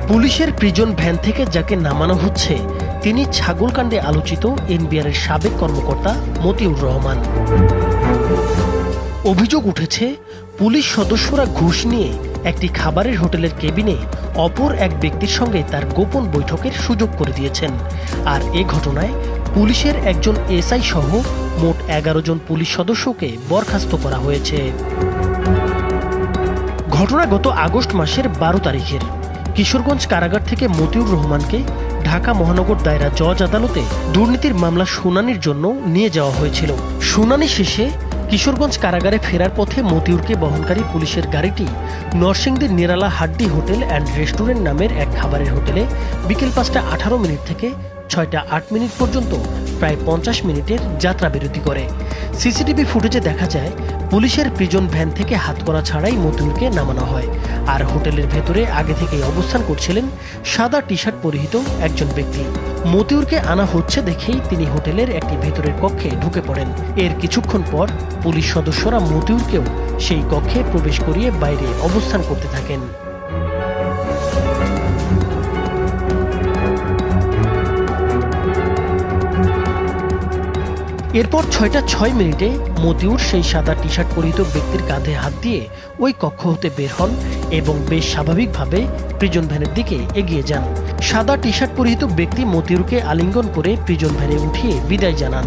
পুলিশের prison van থেকে যাকে নামানো হচ্ছে তিনি ছাগলকাণ্ডে আলোচিত এনবিআরের সাবেক কর্মকর্তা মতিউর রহমান। অভিযোগ উঠেছে, পুলিশ সদস্যরা ঘুষ নিয়ে একটি খাবারের হোটেলের কেবিনে অপর এক ব্যক্তির সঙ্গে তার গোপন বৈঠকের সুযোগ করে দিয়েছেন। আর এ ঘটনায় পুলিশের একজন এসআই সহ মোট 11 জন পুলিশ সদস্যকে বরখাস্ত করা হয়েছে। ঘটনা গত আগস্ট মাসের 12 তারিখের। কিশোরগঞ্জ কারাগার থেকে মতিউর রহমানকে ঢাকা মহানগর দায়রা জজ আদালতে দুর্নীতির মামলা শুনানির জন্য নিয়ে যাওয়া হয়েছিল। শুনানি শেষে কিশোরগঞ্জ কারাগারে ফেরার পথে মতিউরকে বহনকারী পুলিশের গাড়িটি নরসিংদীর নিরালা হাড্ডি হোটেল অ্যান্ড রেস্টুরেন্ট নামের এক খাবারের হোটেলে বিকেল 5টা 18 মিনিট থেকে 6টা 8 মিনিট পর্যন্ত প্রায় 50 মিনিটের যাত্রা বিরতি করে। সিসিটিভি ফুটেজে দেখা যায় পুলিশের প্রিজন ভ্যান থেকে হাতকড়া ছাড়াই মতিউরকে নামানো হয়। আর হোটেলের ভেতরে আগে থেকেই অবস্থান করছিলেন সাদা টি শার্ট পরিহিত একজন ব্যক্তি। মতিউরকে আনা হচ্ছে দেখেই তিনি হোটেলের একটি ভেতরের কক্ষে ঢুকে পড়েন। এর কিছুক্ষণ পর পুলিশ সদস্যরা মতিউরকেও সেই কক্ষে প্রবেশ করিয়ে বাইরে অবস্থান করতে থাকেন। এরপর 6টা 6 মিনিটে মতিউর সেই সাদা টি শার্ট পরিহিত ব্যক্তির কাঁধে হাত দিয়ে ওই কক্ষ হতে বের হন এবং বেশ স্বাভাবিকভাবে প্রিজন ভ্যানের দিকে এগিয়ে যান। সাদা টি শার্ট পরিহিত ব্যক্তি মতিউরকে আলিঙ্গন করে প্রিজন ভ্যানে উঠিয়ে বিদায় জানান।